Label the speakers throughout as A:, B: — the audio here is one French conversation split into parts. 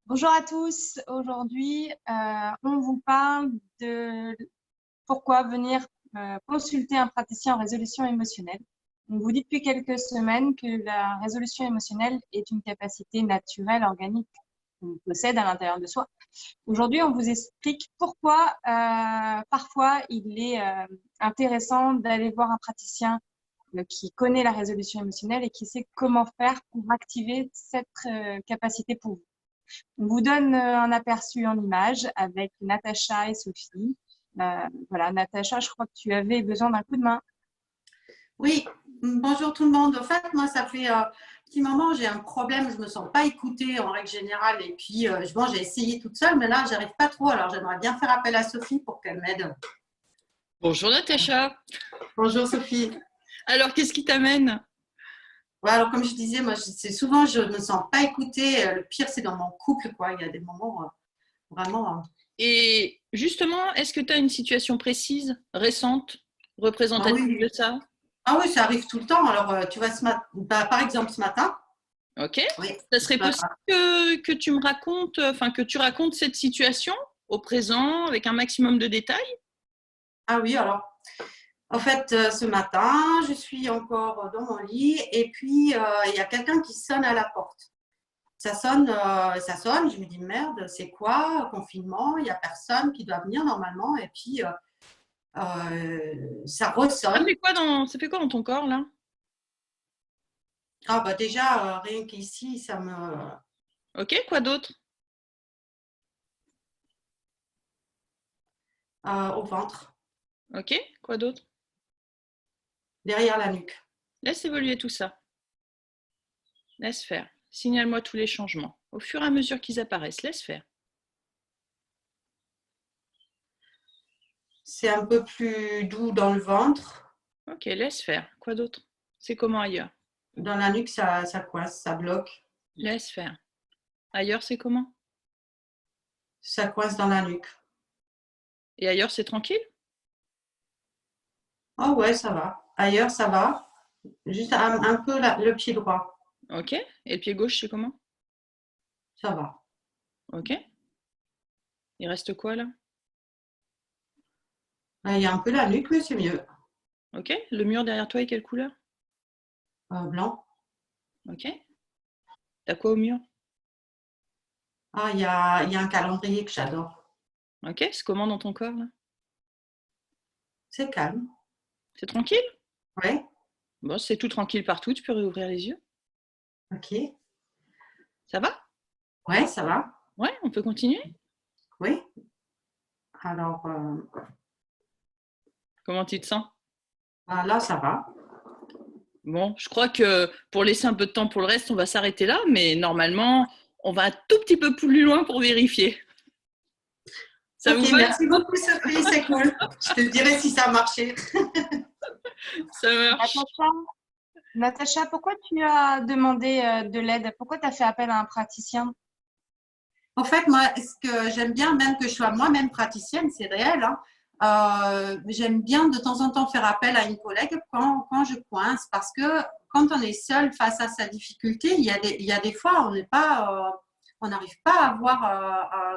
A: Bonjour à tous. Aujourd'hui, on vous parle de pourquoi venir consulter un praticien en résolution émotionnelle. On vous dit depuis quelques semaines que la résolution émotionnelle est une capacité naturelle, organique qu'on possède à l'intérieur de soi. Aujourd'hui, on vous explique pourquoi parfois il est intéressant d'aller voir un praticien qui connaît la résolution émotionnelle et qui sait comment faire pour activer cette capacité pour vous. On vous donne un aperçu en image avec Natacha et Sophie. Voilà, Natacha, je crois que tu avais besoin d'un coup de main.
B: Oui, bonjour tout le monde. En fait, moi, ça fait un petit moment, j'ai un problème, je ne me sens pas écoutée en règle générale. Et puis, bon, j'ai essayé toute seule, mais là, je n'arrive pas trop. Alors, j'aimerais bien faire appel à Sophie pour qu'elle m'aide.
C: Bonjour Natacha.
B: Bonjour Sophie.
C: Alors, qu'est-ce qui t'amène?
B: Ouais, alors, comme je disais, moi, c'est souvent, je ne me sens pas écoutée. Le pire, c'est dans mon couple, quoi. Il y a des moments vraiment.
C: Et justement, est-ce que tu as une situation précise, récente,
B: Ah
C: représentative
B: oui.
C: de ça?
B: Ah oui, ça arrive tout le temps. Alors, tu vois, par exemple, ce matin.
C: Ok.
B: Oui,
C: Ça serait
B: ce matin.
C: possible que tu me racontes, enfin que tu racontes cette situation au présent avec un maximum de détails?
B: Ah oui, alors. En fait, ce matin, je suis encore dans mon lit et puis il y a quelqu'un qui sonne à la porte. Ça sonne, je me dis merde, c'est quoi? Confinement, il n'y a personne qui doit venir normalement et puis ça
C: Ça
B: ressonne.
C: fait quoi dans ton corps là?
B: Ah bah déjà, rien qu'ici, ça me…
C: Ok, quoi d'autre?
B: au ventre,
C: Ok, quoi d'autre?
B: derrière la nuque.
C: Laisse évoluer tout ça. Laisse faire. Signale-moi tous les changements. Au fur et à mesure qu'ils apparaissent, laisse faire.
B: C'est un peu plus doux dans le ventre.
C: Ok, laisse faire. Quoi d'autre? C'est comment ailleurs?
B: Dans la nuque, ça coince, ça bloque.
C: Laisse faire. Ailleurs, c'est comment?
B: Ça coince dans la nuque.
C: Et ailleurs, c'est tranquille?
B: Oh ouais, ça va. Ailleurs, ça va. Juste un peu le pied droit.
C: Ok. Et le pied gauche, c'est comment?
B: Ça va.
C: Ok. Il reste quoi là?
B: Il y a un peu la nuque, mais c'est mieux.
C: Ok. Le mur derrière toi est quelle couleur?
B: Blanc.
C: Ok. T'as quoi au mur?
B: Ah, il y a un calendrier que j'adore.
C: Ok. C'est comment dans ton corps là?
B: C'est calme.
C: C'est tranquille?
B: Ouais.
C: Bon, c'est tout tranquille partout. Tu peux réouvrir les yeux.
B: Ok.
C: Ça va?
B: Ouais, ça va.
C: Ouais, on peut continuer?
B: Oui. Alors,
C: Comment tu te sens?
B: là, ça va.
C: Bon, je crois que pour laisser un peu de temps pour le reste, on va s'arrêter là, mais normalement, on va un tout petit peu plus loin pour vérifier. Ça
B: Ok,
C: vous va?
B: merci beaucoup, Sophie. C'est cool. Je te dirai si ça a marché.
C: Ça marche.
A: Natacha, pourquoi tu as demandé de l'aide? Pourquoi tu as fait appel à un praticien?
B: En fait, moi, ce que j'aime bien, même que je sois moi-même praticienne, c'est réel, hein, j'aime bien de temps en temps faire appel à une collègue quand je coince, parce que quand on est seul face à sa difficulté, il y a des fois, on n'est pas, on n'arrive pas à voir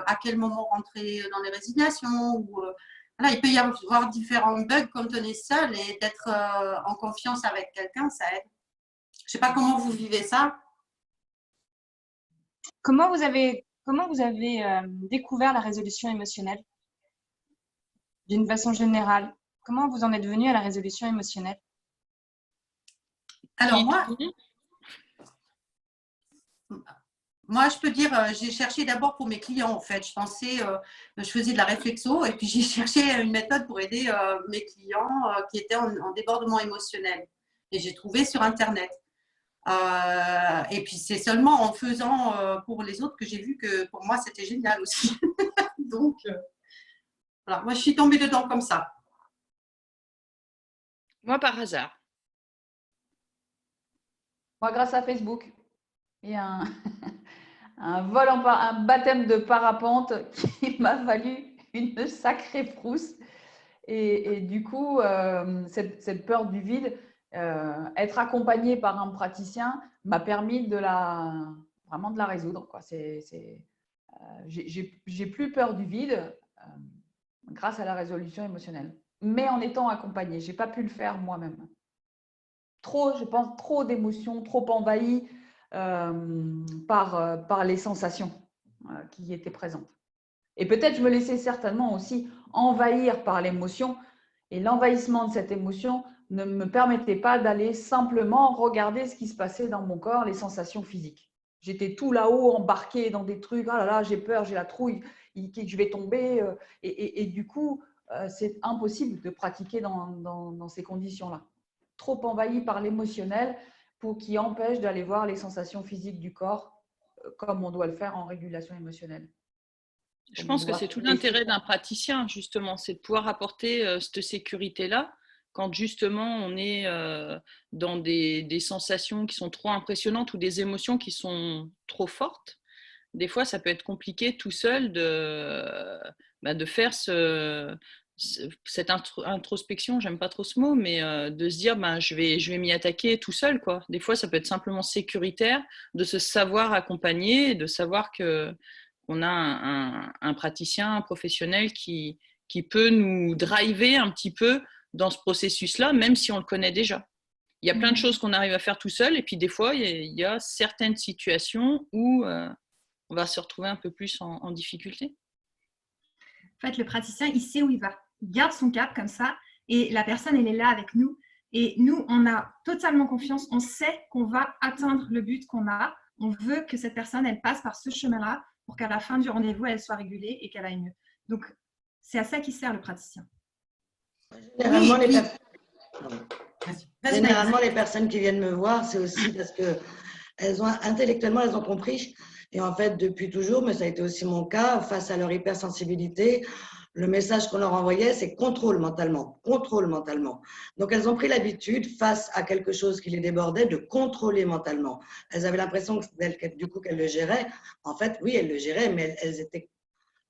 B: à quel moment rentrer dans les résignations. Ou, voilà, il peut y avoir différents bugs quand on est seul et d'être en confiance avec quelqu'un, ça aide. Je ne sais pas comment vous vivez ça.
A: Comment vous avez découvert la résolution émotionnelle d'une façon générale? Comment vous en êtes venu à la résolution émotionnelle?
B: Alors moi, je peux dire, j'ai cherché d'abord pour mes clients, en fait. Je pensais, je faisais de la réflexo et puis j'ai cherché une méthode pour aider mes clients qui étaient en débordement émotionnel. Et j'ai trouvé sur Internet. Et puis, c'est seulement en faisant pour les autres que j'ai vu que pour moi, c'était génial aussi. Donc, voilà, moi, je suis tombée dedans comme ça.
C: Moi, par hasard.
D: Moi, grâce à Facebook et un baptême de parapente qui m'a valu une sacrée frousse. Et du coup, cette peur du vide, être accompagnée par un praticien m'a permis vraiment de la résoudre, quoi. j'ai plus peur du vide grâce à la résolution émotionnelle, mais en étant accompagnée. Je n'ai pas pu le faire moi-même. Je pense, trop d'émotions, trop envahies par les sensations qui étaient présentes. Et peut-être je me laissais certainement aussi envahir par l'émotion. Et l'envahissement de cette émotion ne me permettait pas d'aller simplement regarder ce qui se passait dans mon corps, les sensations physiques. J'étais tout là-haut, embarquée dans des trucs. Ah là là, j'ai peur, j'ai la trouille, je vais tomber. Et du coup, c'est impossible de pratiquer dans ces conditions-là. Trop envahi par l'émotionnel qui empêche d'aller voir les sensations physiques du corps comme on doit le faire en régulation émotionnelle.
C: Je pense que c'est tout l'intérêt d'un praticien, justement, c'est de pouvoir apporter cette sécurité-là quand justement on est dans des sensations qui sont trop impressionnantes ou des émotions qui sont trop fortes. Des fois, ça peut être compliqué tout seul de faire cette introspection, j'aime pas trop ce mot, mais de se dire je vais m'y attaquer tout seul, quoi. Des fois, ça peut être simplement sécuritaire de se savoir accompagner, de savoir qu'on a un praticien, un professionnel qui peut nous driver un petit peu dans ce processus-là, même si on le connaît déjà. Il y a plein de choses qu'on arrive à faire tout seul, et puis des fois, il y a certaines situations où on va se retrouver un peu plus en difficulté.
E: En fait, le praticien, il sait où il va. Il garde son cap comme ça, et la personne, elle est là avec nous. Et nous, on a totalement confiance. On sait qu'on va atteindre le but qu'on a. On veut que cette personne, elle passe par ce chemin-là pour qu'à la fin du rendez-vous, elle soit régulée et qu'elle aille mieux. Donc, c'est à ça qu'il sert le praticien.
F: Généralement, les personnes qui viennent me voir, c'est aussi parce que intellectuellement, elles ont compris. Et en fait, depuis toujours, mais ça a été aussi mon cas, face à leur hypersensibilité, le message qu'on leur envoyait, c'est contrôle mentalement, contrôle mentalement. Donc, elles ont pris l'habitude, face à quelque chose qui les débordait, de contrôler mentalement. Elles avaient l'impression que du coup, qu'elles le géraient. En fait, oui, elles le géraient, mais elles étaient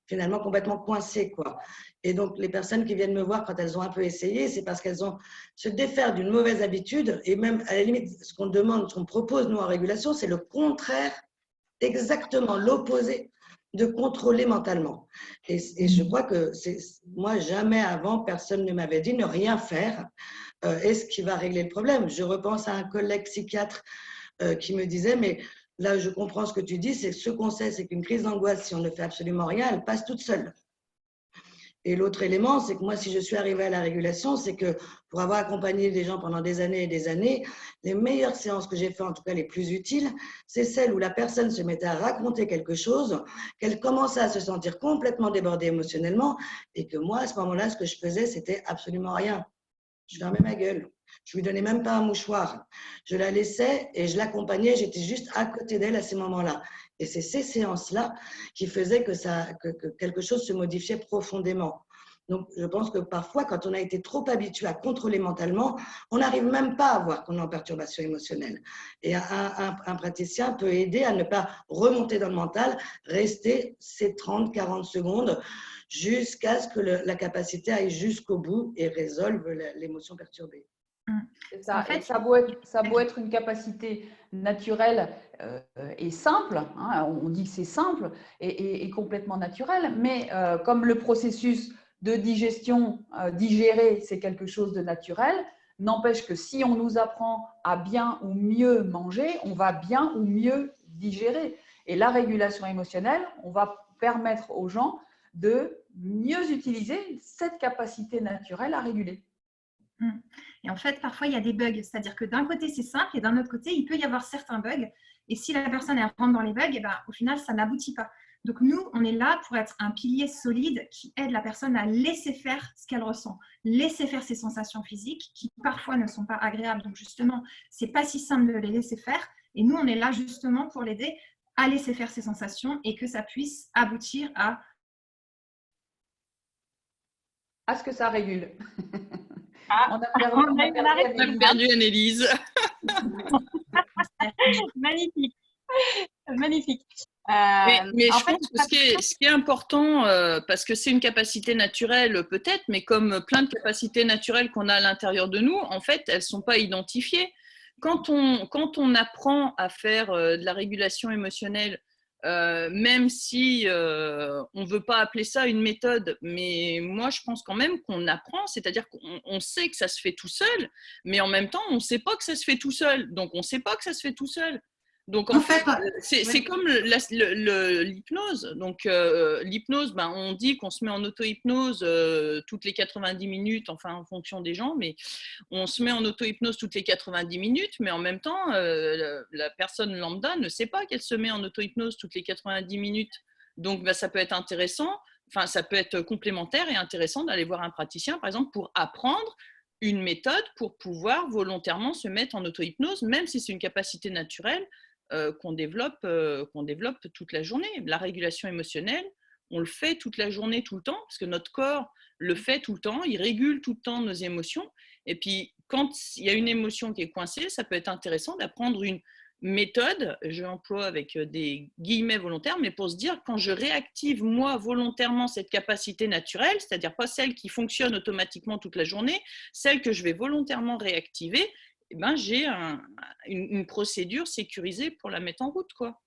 F: finalement complètement coincées, quoi. Et donc, les personnes qui viennent me voir quand elles ont un peu essayé, c'est parce qu'elles ont se défaire d'une mauvaise habitude. Et même, à la limite, ce qu'on demande, ce qu'on propose, nous, en régulation, c'est le contraire, exactement l'opposé de contrôler mentalement. Et je crois que moi, jamais avant, personne ne m'avait dit ne rien faire. Est-ce qui va régler le problème? Je repense à un collègue psychiatre qui me disait, mais là, je comprends ce que tu dis, c'est ce qu'on sait, c'est qu'une crise d'angoisse, si on ne fait absolument rien, elle passe toute seule. Et l'autre élément, c'est que moi, si je suis arrivée à la régulation, c'est que pour avoir accompagné des gens pendant des années et des années, les meilleures séances que j'ai faites, en tout cas les plus utiles, c'est celles où la personne se mettait à raconter quelque chose, qu'elle commençait à se sentir complètement débordée émotionnellement, et que moi, à ce moment-là, ce que je faisais, c'était absolument rien. Je fermais ma gueule. Je lui donnais même pas un mouchoir. Je la laissais et je l'accompagnais. J'étais juste à côté d'elle à ces moments-là. Et c'est ces séances-là qui faisaient que quelque chose se modifiait profondément. Donc, je pense que parfois, quand on a été trop habitué à contrôler mentalement, on n'arrive même pas à voir qu'on est en perturbation émotionnelle. Et un praticien peut aider à ne pas remonter dans le mental, rester ces 30-40 secondes jusqu'à ce que la capacité aille jusqu'au bout et résolve l'émotion perturbée.
D: C'est ça. En fait, ça doit être une capacité naturelle et simple. Hein, on dit que c'est simple et complètement naturel, mais comme le processus de digestion, digérer, c'est quelque chose de naturel, n'empêche que si on nous apprend à bien ou mieux manger, on va bien ou mieux digérer. Et la régulation émotionnelle, on va permettre aux gens de mieux utiliser cette capacité naturelle à réguler.
E: Et en fait, parfois, il y a des bugs. C'est-à-dire que d'un côté, c'est simple et d'un autre côté, il peut y avoir certains bugs. Et si la personne elle rentre dans les bugs, au final, ça n'aboutit pas. Donc, nous, on est là pour être un pilier solide qui aide la personne à laisser faire ce qu'elle ressent, laisser faire ses sensations physiques qui parfois ne sont pas agréables. Donc, justement, ce n'est pas si simple de les laisser faire. Et nous, on est là justement pour l'aider à laisser faire ses sensations et que ça puisse aboutir à
D: ce que ça régule.
A: On a
C: perdu Annelise.
A: Magnifique. Magnifique.
C: Mais je pense que ce qui est important, parce que c'est une capacité naturelle peut-être, mais comme plein de capacités naturelles qu'on a à l'intérieur de nous, en fait, elles ne sont pas identifiées. Quand on apprend à faire de la régulation émotionnelle même si on ne veut pas appeler ça une méthode, mais moi je pense quand même qu'on apprend, c'est-à-dire qu'on sait que ça se fait tout seul, mais en même temps on ne sait pas que ça se fait tout seul, donc on ne sait pas que ça se fait tout seul. Donc en fait, c'est comme l'hypnose. Donc l'hypnose, ben, on dit qu'on se met en auto-hypnose toutes les 90 minutes, enfin en fonction des gens, mais on se met en auto-hypnose toutes les 90 minutes, mais en même temps, la personne lambda ne sait pas qu'elle se met en auto-hypnose toutes les 90 minutes. Donc ben, ça peut être intéressant, enfin ça peut être complémentaire et intéressant d'aller voir un praticien, par exemple, pour apprendre une méthode pour pouvoir volontairement se mettre en auto-hypnose, même si c'est une capacité naturelle qu'on développe toute la journée. La régulation émotionnelle, on le fait toute la journée, tout le temps, parce que notre corps le fait tout le temps, il régule tout le temps nos émotions. Et puis, quand il y a une émotion qui est coincée, ça peut être intéressant d'apprendre une méthode, je l'emploie avec des guillemets volontaires, mais pour se dire, quand je réactive moi volontairement cette capacité naturelle, c'est-à-dire pas celle qui fonctionne automatiquement toute la journée, celle que je vais volontairement réactiver, eh ben, j'ai une procédure sécurisée pour la mettre en route, quoi.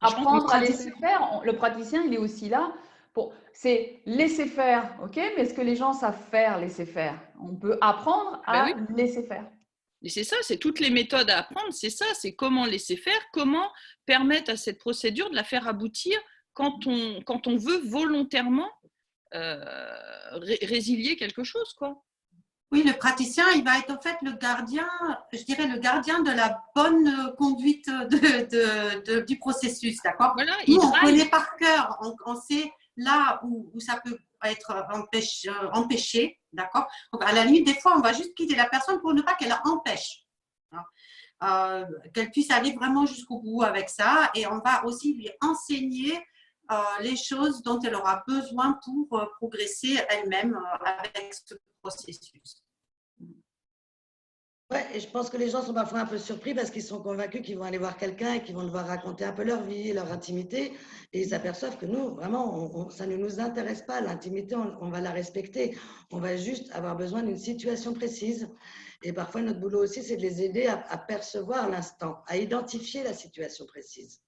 D: Apprendre à laisser faire, le praticien, il est aussi là pour… C'est laisser faire, ok, mais est-ce que les gens savent faire laisser faire? On peut apprendre à laisser faire.
C: Et c'est ça, c'est toutes les méthodes à apprendre, c'est ça, c'est comment laisser faire, comment permettre à cette procédure de la faire aboutir quand on veut volontairement résilier quelque chose, quoi.
B: Oui, le praticien, il va être en fait le gardien, je dirais le gardien de la bonne conduite du processus, d'accord?
C: Voilà,
B: nous, on connaît par cœur, on sait là où ça peut être empêché, d'accord? Donc, à la limite, des fois, on va juste quitter la personne pour ne pas qu'elle empêche, hein, qu'elle puisse aller vraiment jusqu'au bout avec ça, et on va aussi lui enseigner les choses dont elle aura besoin pour progresser elle-même avec ce processus.
F: Ouais, et je pense que les gens sont parfois un peu surpris parce qu'ils sont convaincus qu'ils vont aller voir quelqu'un et qu'ils vont devoir raconter un peu leur vie, leur intimité, et ils s'aperçoivent que nous, vraiment, ça ne nous intéresse pas. L'intimité, on va la respecter. On va juste avoir besoin d'une situation précise. Et parfois, notre boulot aussi, c'est de les aider à percevoir l'instant, à identifier la situation précise.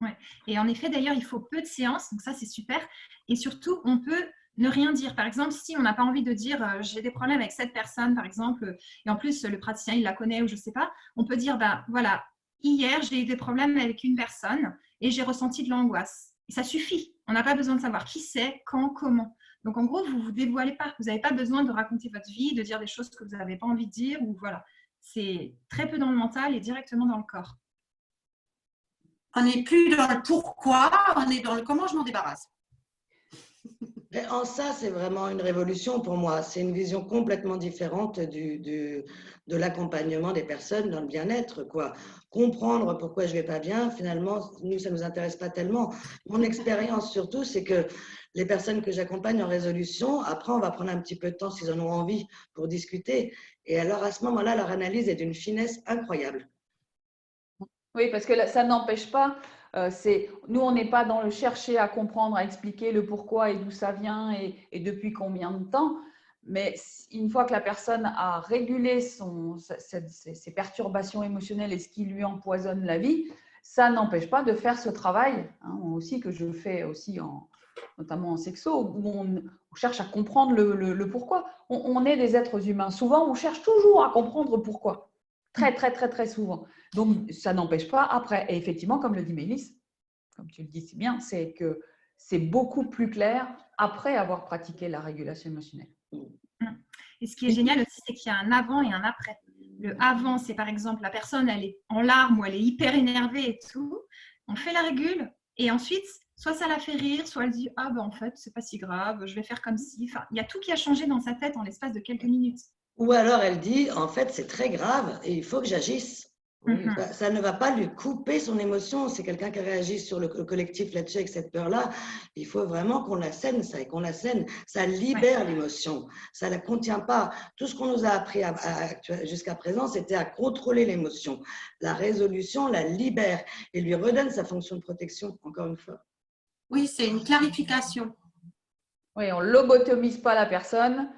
E: Ouais. Et en effet, d'ailleurs, il faut peu de séances, donc ça, c'est super. Et surtout, on peut ne rien dire. Par exemple, si on n'a pas envie de dire j'ai des problèmes avec cette personne, par exemple, et en plus, le praticien, il la connaît ou je ne sais pas, on peut dire, ben voilà, hier, j'ai eu des problèmes avec une personne et j'ai ressenti de l'angoisse. Et ça suffit. On n'a pas besoin de savoir qui c'est, quand, comment. Donc, en gros, vous ne vous dévoilez pas. Vous n'avez pas besoin de raconter votre vie, de dire des choses que vous n'avez pas envie de dire. Ou voilà. C'est très peu dans le mental et directement dans le corps.
B: On n'est plus dans le pourquoi, on est dans le comment je m'en débarrasse.
F: Et en ça, c'est vraiment une révolution pour moi. C'est une vision complètement différente de l'accompagnement des personnes dans le bien-être, quoi. Comprendre pourquoi je ne vais pas bien, finalement, nous, ça ne nous intéresse pas tellement. Mon expérience surtout, c'est que les personnes que j'accompagne en résolution, après, on va prendre un petit peu de temps s'ils en ont envie pour discuter. Et alors, à ce moment-là, leur analyse est d'une finesse incroyable.
D: Oui, parce que ça n'empêche pas, nous, on n'est pas dans le chercher à comprendre, à expliquer le pourquoi et d'où ça vient et depuis combien de temps. Mais une fois que la personne a régulé ses perturbations émotionnelles et ce qui lui empoisonne la vie, ça n'empêche pas de faire ce travail, hein, aussi que je fais aussi notamment en sexo, où on cherche à comprendre le pourquoi. On est des êtres humains. Souvent, on cherche toujours à comprendre pourquoi. Très, très, très, très souvent. Donc, ça n'empêche pas après. Et effectivement, comme le dit Mélisse, comme tu le dis si bien, c'est que c'est beaucoup plus clair après avoir pratiqué la régulation émotionnelle.
E: Et ce qui est génial aussi, c'est qu'il y a un avant et un après. Le avant, c'est par exemple la personne, elle est en larmes ou elle est hyper énervée et tout. On fait la régule et ensuite, soit ça la fait rire, soit elle dit « Ah ben en fait, c'est pas si grave, je vais faire comme si… » Enfin, il y a tout qui a changé dans sa tête en l'espace de quelques minutes.
F: Ou alors elle dit, en fait, c'est très grave et il faut que j'agisse. Ça ne va pas lui couper son émotion. C'est quelqu'un qui réagit sur le collectif là-dessus avec cette peur-là. Il faut vraiment qu'on la scène, ça, et qu'on la scène. Ça libère l'émotion. Ça ne la contient pas. Tout ce qu'on nous a appris jusqu'à présent, c'était à contrôler l'émotion. La résolution la libère et lui redonne sa fonction de protection, encore une fois.
B: Oui, c'est une clarification.
D: Oui, on ne lobotomise pas la personne.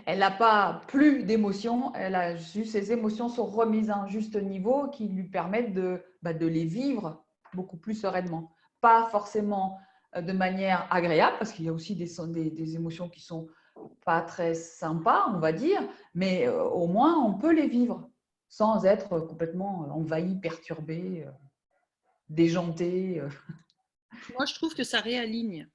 D: Elle n'a pas plus d'émotions, elle a juste, ses émotions sont remises à un juste niveau qui lui permettent de les vivre beaucoup plus sereinement. Pas forcément de manière agréable, parce qu'il y a aussi des émotions qui sont pas très sympas, on va dire, mais au moins on peut les vivre sans être complètement envahi, perturbé, déjanté.
C: Moi, je trouve que ça réaligne.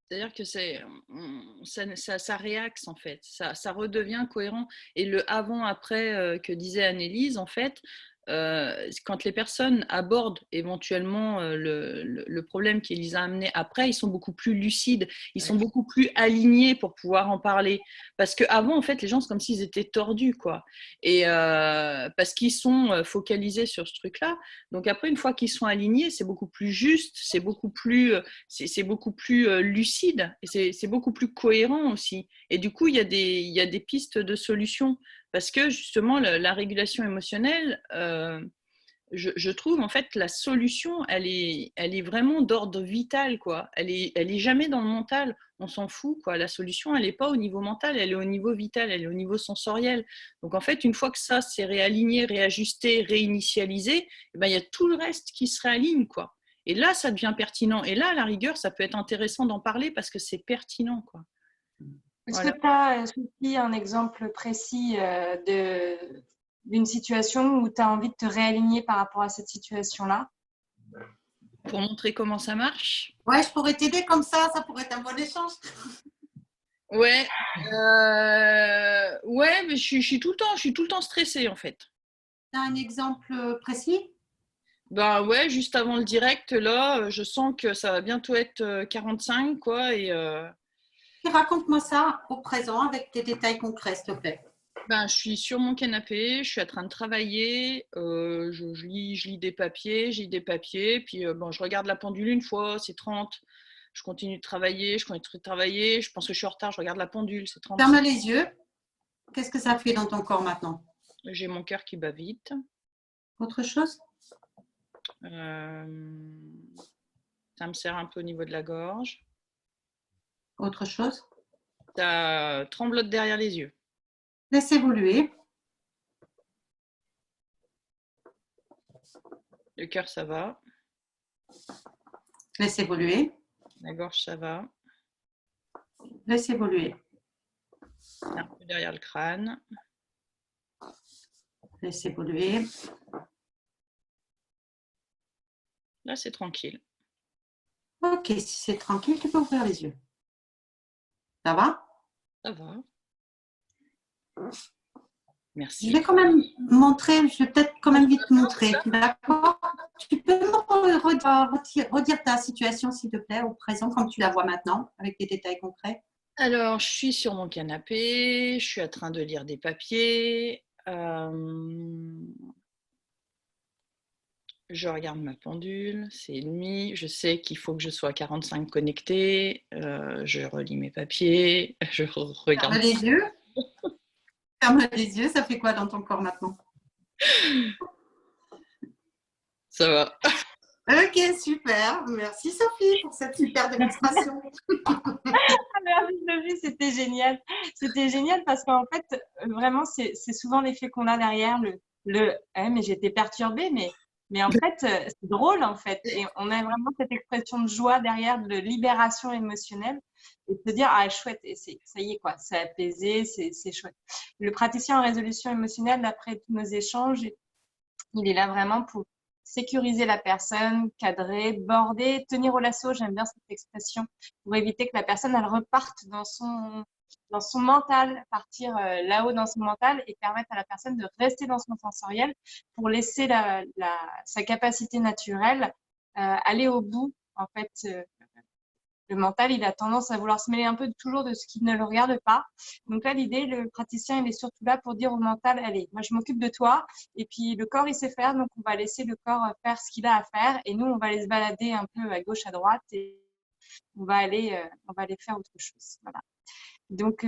C: C'est-à-dire que ça réaxe en fait, ça redevient cohérent. Et le avant-après que disait Annelise, en fait, quand les personnes abordent éventuellement le problème qu'Elisa a amené après, ils sont beaucoup plus lucides, ils sont beaucoup plus alignés pour pouvoir en parler. Parce qu'avant, en fait, les gens, c'est comme s'ils étaient tordus, quoi. Et parce qu'ils sont focalisés sur ce truc-là. Donc après, une fois qu'ils sont alignés, c'est beaucoup plus juste, c'est beaucoup plus lucide et c'est beaucoup plus cohérent aussi. Et du coup, il y a des pistes de solutions. Parce que justement, la régulation émotionnelle, je trouve en fait la solution, elle est vraiment d'ordre vital, quoi. Elle est jamais dans le mental, on s'en fout, quoi. La solution, elle n'est pas au niveau mental, elle est au niveau vital, elle est au niveau sensoriel. Donc en fait, une fois que ça s'est réaligné, réajusté, réinitialisé, eh ben, il y a tout le reste qui se réaligne, quoi. Et là, ça devient pertinent. Et là, à la rigueur, ça peut être intéressant d'en parler parce que c'est pertinent, quoi.
A: Est-ce
C: Voilà.
A: que tu as, Sophie, un exemple précis d'une situation où tu as envie de te réaligner par rapport à cette situation-là?
C: Pour montrer comment ça marche.
B: Ouais, je pourrais t'aider comme ça pourrait être un bon échange.
C: Ouais, ouais, mais je suis tout le temps stressée en fait.
B: Tu as un exemple précis?
C: Ben ouais, juste avant le direct, là, je sens que ça va bientôt être 45, quoi, et
B: Raconte-moi ça au présent avec tes détails concrets, s'il te plaît.
C: ben, je suis sur mon canapé, je suis en train de travailler, je lis des papiers, puis bon, je regarde la pendule une fois, c'est 30, je continue de travailler, je pense que je suis en retard, je regarde la pendule, c'est 30.
B: Ferme les yeux. Qu'est-ce que ça fait dans ton corps maintenant?
C: J'ai mon cœur qui bat vite.
B: Autre chose?
C: Ça me serre un peu au niveau de la gorge.
B: Autre chose?
C: Ça tremblote derrière les yeux.
B: Laisse évoluer.
C: Le cœur, ça va.
B: Laisse évoluer.
C: La gorge, ça va.
B: Laisse évoluer.
C: Un peu derrière le crâne.
B: Laisse évoluer.
C: Là, c'est tranquille.
B: Ok, si c'est tranquille, tu peux ouvrir les yeux. Ça va?
C: Ça va. Merci.
B: Je vais quand même montrer, je vais peut-être quand même vite montrer. D'accord? Tu peux me redire ta situation, s'il te plaît, au présent, comme tu la vois maintenant, avec des détails concrets.
C: Alors, je suis sur mon canapé, je suis en train de lire des papiers. Je regarde ma pendule, c'est nuit, je sais qu'il faut que je sois à 45 connectée. Je relis mes papiers, je regarde.
B: Ferme les yeux. Ferme les yeux, ça fait quoi dans ton corps maintenant?
C: Ça va.
B: Ok, super. Merci Sophie pour cette super démonstration.
A: Merci Sophie, c'était génial. C'était génial parce qu'en fait, vraiment, c'est souvent l'effet qu'on a derrière mais j'étais perturbée, mais en fait, c'est drôle en fait. Et on a vraiment cette expression de joie derrière, de libération émotionnelle et de se dire, ah chouette, et ça y est quoi, c'est apaisé, c'est chouette. Le praticien en résolution émotionnelle, d'après tous nos échanges, il est là vraiment pour sécuriser la personne, cadrer, border, tenir au lasso, j'aime bien cette expression, pour éviter que la personne elle reparte dans son mental, partir là-haut dans son mental et permettre à la personne de rester dans son sensoriel pour laisser sa capacité naturelle aller au bout. En fait, le mental, il a tendance à vouloir se mêler un peu toujours de ce qui ne le regarde pas. Donc là, l'idée, le praticien, il est surtout là pour dire au mental, allez, moi, je m'occupe de toi. Et puis, le corps, il sait faire. Donc, on va laisser le corps faire ce qu'il a à faire. Et nous, on va aller se balader un peu à gauche, à droite. Et on va aller faire autre chose. Voilà. Donc,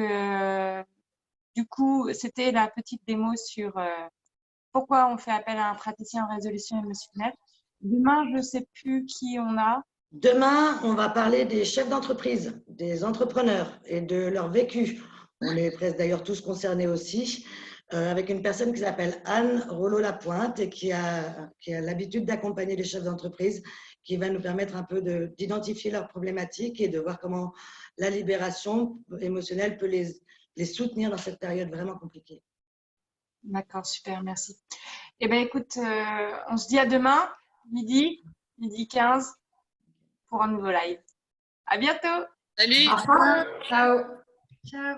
A: du coup, c'était la petite démo sur pourquoi on fait appel à un praticien en résolution émotionnelle. Demain, je ne sais plus qui on a.
F: Demain, on va parler des chefs d'entreprise, des entrepreneurs et de leur vécu. On est presque d'ailleurs tous concernés aussi. avec une personne qui s'appelle Anne Rollo-Lapointe et qui a l'habitude d'accompagner les chefs d'entreprise, qui va nous permettre un peu d'identifier leurs problématiques et de voir comment la libération émotionnelle peut les soutenir dans cette période vraiment compliquée.
A: D'accord, super, merci. Eh bien, écoute, on se dit à demain, midi 15, pour un nouveau live. À bientôt.
C: Salut.
D: Au revoir. Ciao.
E: Ciao.